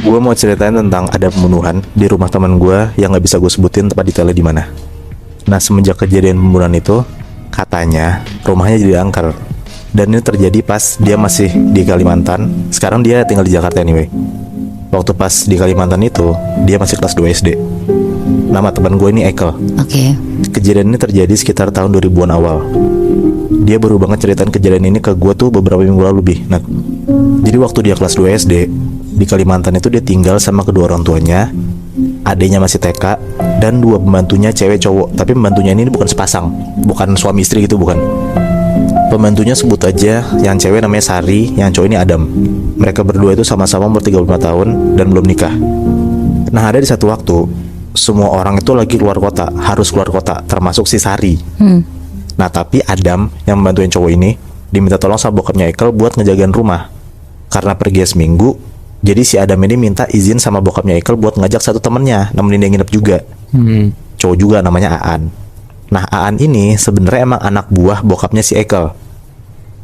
Gue mau ceritain tentang ada pembunuhan di rumah teman gue yang nggak bisa gue sebutin tempat detailnya di mana. Nah, semenjak kejadian pembunuhan itu, katanya rumahnya jadi angker. Dan ini terjadi pas dia masih di Kalimantan. Sekarang dia tinggal di Jakarta anyway. Waktu pas di Kalimantan itu, dia masih kelas 2 SD. Nama teman gue ini Ekel. Oke. Kejadian ini terjadi sekitar tahun 2000-an awal. Dia baru banget ceritain kejadian ini ke gue tuh beberapa minggu lalu lebih. Nah, jadi waktu dia kelas 2 SD di Kalimantan itu dia tinggal sama kedua orang tuanya, adiknya masih TK, dan dua pembantunya cewek cowok. Tapi pembantunya ini bukan sepasang, bukan suami istri gitu, bukan. Pembantunya sebut aja, yang cewek namanya Sari, yang cowok ini Adam. Mereka berdua itu sama-sama umur 35 tahun dan belum nikah. Nah, ada di satu waktu semua orang itu lagi keluar kota, harus keluar kota, termasuk si Sari. Nah, tapi Adam yang membantuin cowok ini diminta tolong sama bokapnya Ekel buat ngejagain rumah. Karena pergi seminggu, jadi si Adam ini minta izin sama bokapnya Ekel buat ngajak satu temennya nemenin dia nginep juga. Cowok juga namanya Aan. Nah, Aan ini sebenarnya emang anak buah bokapnya si Ekel.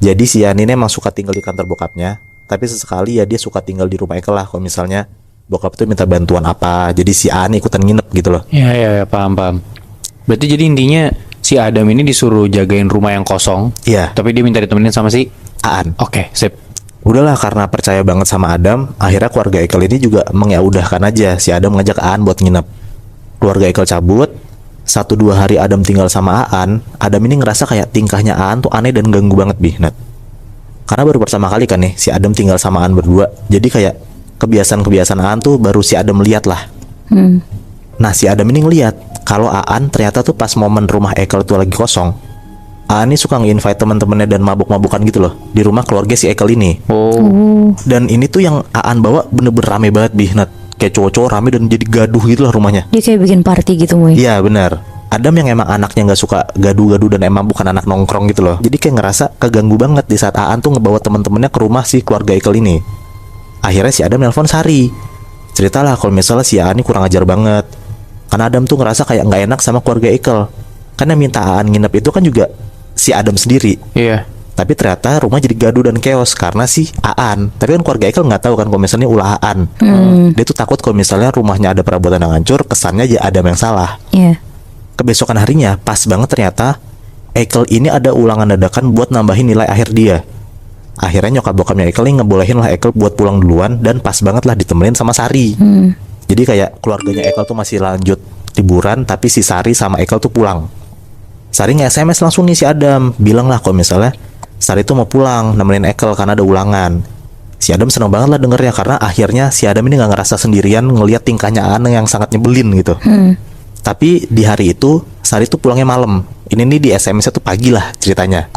Jadi si Aan ini emang suka tinggal di kantor bokapnya, tapi sesekali ya dia suka tinggal di rumah Ekel lah. Kalau misalnya bokap itu minta bantuan apa, jadi si Aan ikutan nginep gitu loh. Ya, paham. Berarti jadi intinya si Adam ini disuruh jagain rumah yang kosong. Iya. Tapi dia minta ditemenin sama si Aan. Oke, sip. Udahlah, karena percaya banget sama Adam, akhirnya keluarga Ekel ini juga menyaudahkan aja si Adam ngajak Aan buat nginep. Keluarga Ekel cabut. 1-2 hari Adam tinggal sama Aan, Adam ini ngerasa kayak tingkahnya Aan tuh aneh dan ganggu banget Nat. Karena baru pertama kali kan nih si Adam tinggal sama Aan berdua. Jadi kayak kebiasaan-kebiasaan Aan tuh baru si Adam lihat lah. Nah, si Adam ini ngeliat kalau Aan ternyata tuh pas momen rumah Ekel tuh lagi kosong, Aan ini suka nge-invite teman-temannya dan mabuk-mabukan gitu loh di rumah keluarga si Ekel ini. Dan ini tuh yang Aan bawa bener-bener rame banget Nat. Kayak cowok-cowok rame dan jadi gaduh gitu lah rumahnya. Dia kayak bikin party gitu, Moy. Iya benar. Adam yang emang anaknya nggak suka gaduh-gaduh dan emang bukan anak nongkrong gitu loh. Jadi kayak ngerasa keganggu banget di saat Aan tuh ngebawa teman-temannya ke rumah si keluarga Ekel ini. Akhirnya si Adam nelpon Sari. Ceritalah kalau misalnya si Aan ini kurang ajar banget. Karena Adam tuh ngerasa kayak nggak enak sama keluarga Ekel. Karena minta Aan nginep itu kan juga si Adam sendiri. Iya. Tapi ternyata rumah jadi gaduh dan chaos karena si Aan. Tapi kan keluarga Ekel nggak tahu kan kalau misalnya ulah Aan. Dia tuh takut kalau misalnya rumahnya ada perabotan yang hancur, kesannya aja Adam yang salah. Iya. Kebesokan harinya, pas banget ternyata Ekel ini ada ulangan dadakan buat nambahin nilai akhir dia. Akhirnya nyokap bokapnya Ekel ini ngebolehin lah Ekel buat pulang duluan, dan pas banget lah ditemenin sama Sari. Jadi kayak keluarganya Ekel tuh masih lanjut liburan, tapi si Sari sama Ekel tuh pulang. Sari nge-SMS langsung nih si Adam, bilang lah kalau misalnya Sari tuh mau pulang nemenin Ekel karena ada ulangan. Si Adam seneng banget lah dengernya, karena akhirnya si Adam ini gak ngerasa sendirian ngelihat tingkahnya Aan yang sangat nyebelin gitu. Tapi di hari itu Sari tuh pulangnya malam. Ini nih di SMS-nya tuh pagi lah ceritanya.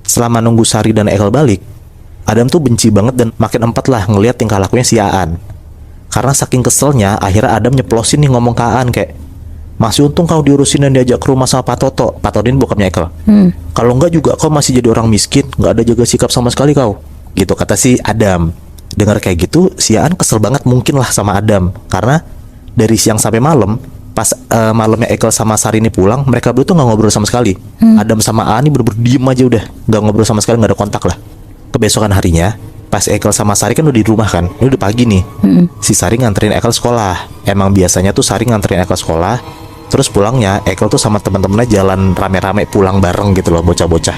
Selama nunggu Sari dan Ekel balik, Adam tuh benci banget dan makin empat lah ngelihat tingkah lakunya si Aan. Karena saking keselnya, akhirnya Adam nyeplosin nih ngomong ke Aan kayak, masih untung kau diurusin dan diajak ke rumah sama Pak Toto. Pak Toto ini bokapnya Ekel. Kalau enggak juga kau masih jadi orang miskin, nggak ada jaga sikap sama sekali kau. Gitu kata si Adam. Dengar kayak gitu, si Aan kesel banget mungkin lah sama Adam. Karena dari siang sampai malam, pas malamnya Ekel sama Sari ini pulang, mereka berdua tuh nggak ngobrol sama sekali. Adam sama Aan ini bener-bener diem aja udah, nggak ngobrol sama sekali, nggak ada kontak lah. Kebesokan harinya, pas Ekel sama Sari kan udah di rumah kan, ini udah pagi nih. Si Sari nganterin Ekel sekolah. Emang biasanya tuh Sari nganterin Ekel sekolah, terus pulangnya Ekel tuh sama teman-temannya jalan rame-rame pulang bareng gitu loh, bocah-bocah.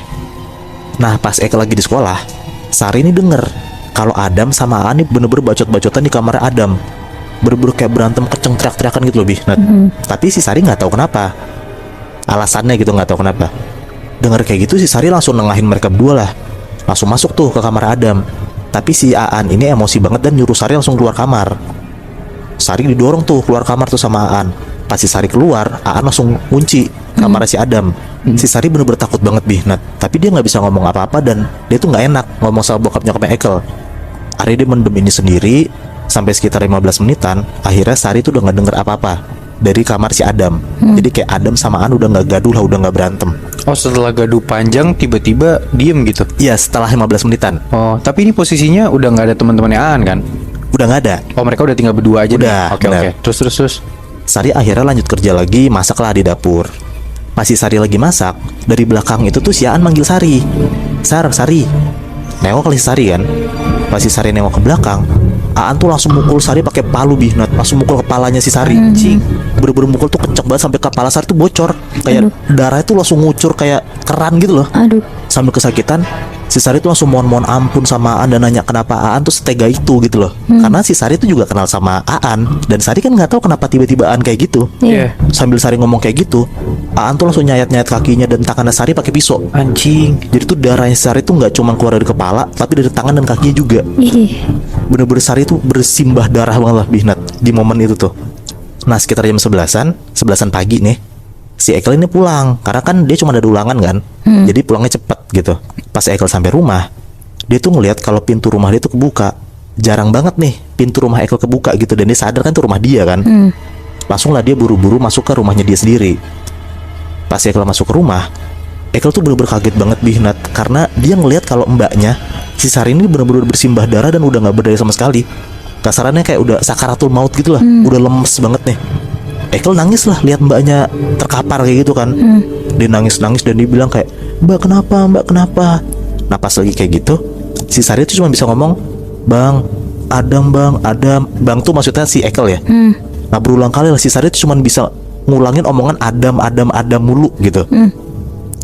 Nah, pas Ekel lagi di sekolah, Sari ini denger kalau Adam sama Aan ini bener-bener bacot-bacotan di kamar Adam. Bener-bener kayak berantem keceng, teriak-teriakan gitu loh Nat. Tapi si Sari nggak tahu kenapa, alasannya gitu nggak tahu kenapa. Dengar kayak gitu si Sari langsung nengahin mereka berdua lah, langsung masuk tuh ke kamar Adam. Tapi si Aan ini emosi banget dan nyuruh Sari langsung keluar kamar. Sari didorong tuh keluar kamar tuh sama Aan. Pas si Sari keluar, Aan langsung kunci kamar si Adam. Si Sari bener-bener takut banget Nat. Tapi dia nggak bisa ngomong apa-apa dan dia tuh nggak enak ngomong sama bokapnya Ekel. Akhirnya dia mendem ini sendiri sampai sekitar 15 menitan. Akhirnya Sari tuh udah nggak denger apa-apa dari kamar si Adam. Jadi kayak Adam sama Aan udah nggak gaduh lah, udah nggak berantem. Oh, setelah gaduh panjang tiba-tiba diem gitu. Iya, setelah 15 menitan. Oh, tapi ini posisinya udah nggak ada teman-temannya Aan kan? Udah nggak ada. Oh, mereka udah tinggal berdua aja. Udah, Oke. Terus. Sari akhirnya lanjut kerja lagi, masaklah di dapur. Pas si Sari lagi masak, dari belakang itu tuh si Aan manggil Sari. Sari. Nengok ke si Sari kan. Pas si Sari nengok ke belakang, Aan tuh langsung mukul Sari pakai palu Nat, langsung mukul kepalanya si Sari. Cing, bener-bener mukul tuh kenceng banget sampai kepala Sari tuh bocor, kayak darah itu langsung ngucur kayak keran gitu loh. Aduh. Sambil kesakitan, si Sari tuh langsung mohon ampun sama Aan dan nanya kenapa Aan tuh setega itu gitu loh. Karena si Sari tuh juga kenal sama Aan dan Sari kan nggak tahu kenapa tiba-tiba Aan kayak gitu. Iya. Sambil Sari ngomong kayak gitu, Aan tuh langsung nyayat-nyayat kakinya dan tangannya Sari pakai pisau. Anjing. Jadi tuh darahnya Sari tuh nggak cuma keluar dari kepala, tapi dari tangan dan kakinya juga. Ih. Bener-bener Sari tuh bersimbah darah banget lah Nat di momen itu tuh. Nah sekitar jam 11an pagi nih, si Ekel ini pulang karena kan dia cuma ada ulangan kan, jadi pulangnya cepet gitu. Pas Ekel sampai rumah, dia tuh ngeliat kalau pintu rumah dia tuh kebuka. Jarang banget nih pintu rumah Ekel kebuka gitu, dan dia sadar kan tuh rumah dia kan. Langsung lah dia buru-buru masuk ke rumahnya dia sendiri. Pas Ekel masuk ke rumah, Ekel tuh bener-bener kaget banget Nat, karena dia ngeliat kalau mbaknya si Sari ini bener-bener bersimbah darah dan udah nggak berdaya sama sekali. Kasarannya kayak udah sakaratul maut gitu lah, udah lemes banget nih. Ekel nangis lah lihat mbaknya terkapar kayak gitu kan. Dia nangis-nangis dan dia bilang kayak, mbak kenapa. Nah pas lagi kayak gitu, si Sari tuh cuma bisa ngomong, bang Adam. Bang tuh maksudnya si Ekel ya. Nah berulang kali lah si Sari tuh cuma bisa ngulangin omongan Adam mulu gitu.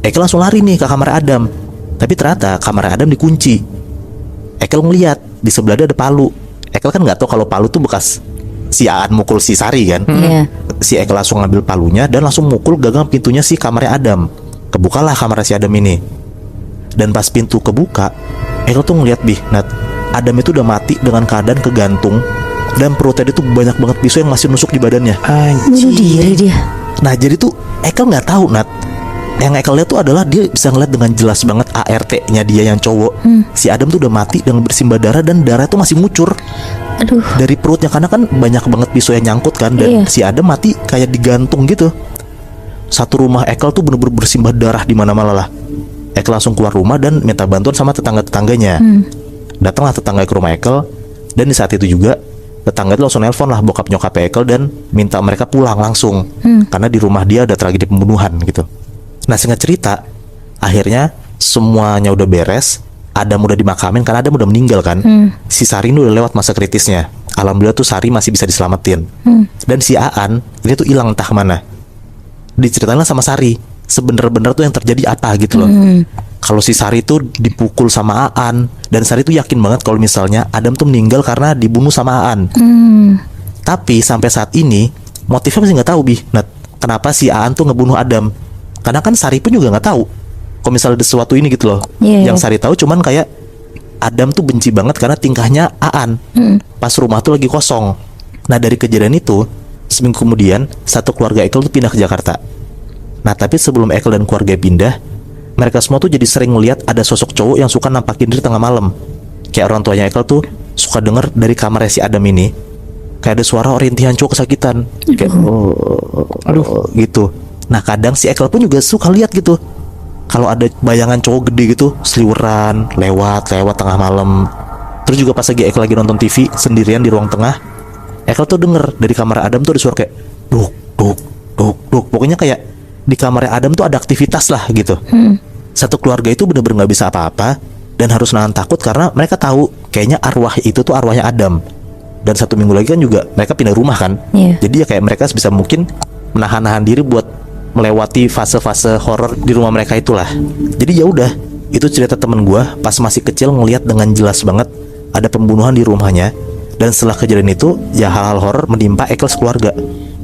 Ekel langsung lari nih ke kamar Adam, tapi ternyata kamar Adam dikunci. Ekel ngeliat di sebelah dia ada palu. Ekel kan nggak tahu kalau palu tuh bekas si Aan mukul si Sari kan. Iya. Si Ekel langsung ngambil palunya dan langsung mukul gagang pintunya si kamarnya Adam. Kebukalah kamar si Adam ini. Dan pas pintu kebuka, Ekel tuh ngeliat Nat, Adam itu udah mati dengan keadaan kegantung, dan perutnya dia tuh banyak banget pisau yang masih nusuk di badannya. Bunuh diri dia. Nah jadi tuh Ekel nggak tahu Nat. Yang Ekel lihat tuh adalah dia bisa ngeliat dengan jelas banget ART-nya dia yang cowok. Si Adam tuh udah mati dengan bersimbah darah dan darah itu masih ngucur Aduh. dari perutnya karena kan banyak banget pisau yang nyangkut kan, dan Iya. si Adam mati kayak digantung gitu. Satu rumah Ekel tuh bener-bener bersimbah darah di mana-mana lah. Ekel langsung keluar rumah dan minta bantuan sama tetangga-tetangganya. Datanglah tetangga ke rumah Ekel, dan di saat itu juga tetangga itu langsung nelpon lah bokap nyokap Ekel dan minta mereka pulang langsung karena di rumah dia ada tragedi pembunuhan gitu. Nah singkat cerita, akhirnya semuanya udah beres. Adam udah dimakamin karena Adam udah meninggal kan. Si Sari ini udah lewat masa kritisnya. Alhamdulillah tuh Sari masih bisa diselamatin. Dan si Aan ini tuh hilang entah kemana. Diceritain lah sama Sari sebener-bener tuh yang terjadi apa gitu loh. Kalau si Sari tuh dipukul sama Aan, dan Sari tuh yakin banget kalau misalnya Adam tuh meninggal karena dibunuh sama Aan. Tapi sampai saat ini motifnya masih nggak tahu Nat, kenapa si Aan tuh ngebunuh Adam. Karena kan Sari pun juga nggak tahu kalau misalnya ada sesuatu ini gitu loh. Iya. Yang Sari tahu cuman kayak Adam tuh benci banget karena tingkahnya Aan pas rumah tuh lagi kosong. Nah dari kejadian itu, seminggu kemudian satu keluarga Ekel tuh pindah ke Jakarta. Nah tapi sebelum Ekel dan keluarga pindah, mereka semua tuh jadi sering ngeliat ada sosok cowok yang suka nampakin diri tengah malam. Kayak orang tuanya Ekel tuh suka denger dari kamarnya si Adam ini kayak ada suara rintihan cowok kesakitan, kayak aduh gitu. Nah kadang si Ekel pun juga suka lihat gitu, kalau ada bayangan cowok gede gitu seliweran lewat tengah malam. Terus juga pas lagi Ekel lagi nonton TV sendirian di ruang tengah, Ekel tuh denger dari kamar Adam tuh ada suara kayak duk. Pokoknya kayak di kamar Adam tuh ada aktivitas lah gitu. Satu keluarga itu bener-bener gak bisa apa-apa dan harus nahan takut karena mereka tahu kayaknya arwah itu tuh arwahnya Adam. Dan satu minggu lagi kan juga mereka pindah rumah kan. Jadi ya kayak mereka sebisa mungkin menahan-nahan diri buat melewati fase-fase horor di rumah mereka itulah. Jadi ya udah, itu cerita temen gue pas masih kecil ngelihat dengan jelas banget ada pembunuhan di rumahnya. Dan setelah kejadian itu ya hal-hal horor menimpa Ekel sekeluarga.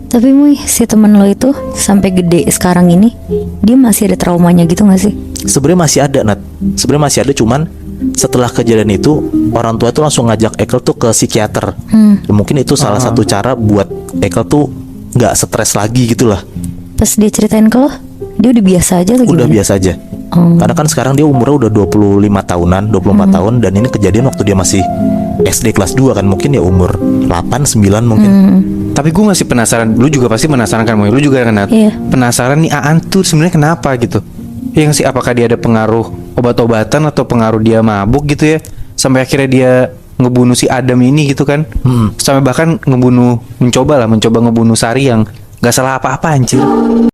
Tapi Muy, si temen lo itu sampai gede sekarang ini, dia masih ada traumanya gitu gak sih? Sebenarnya masih ada Nat. Sebenarnya masih ada, cuman setelah kejadian itu orang tua tuh langsung ngajak Ekel tuh ke psikiater. Mungkin itu salah satu cara buat Ekel tuh nggak stres lagi gitu lah. Pas dia ceritain ke lo, dia udah biasa aja atau Udah gimana? biasa aja. Karena kan sekarang dia umurnya udah 25 tahunan, 24 tahun, dan ini kejadian waktu dia masih SD kelas 2 kan, mungkin ya umur 8, 9 mungkin. Tapi gue masih penasaran. Lu juga pasti penasaran kan, Moy? Lu juga kan, Nat? Iya. Penasaran nih Aan tuh sebenarnya kenapa gitu? Yang sih, apakah dia ada pengaruh obat-obatan atau pengaruh dia mabuk gitu ya, sampai akhirnya dia ngebunuh si Adam ini gitu kan? Sampai bahkan mencoba ngebunuh Sari yang gak salah apa-apa anjir.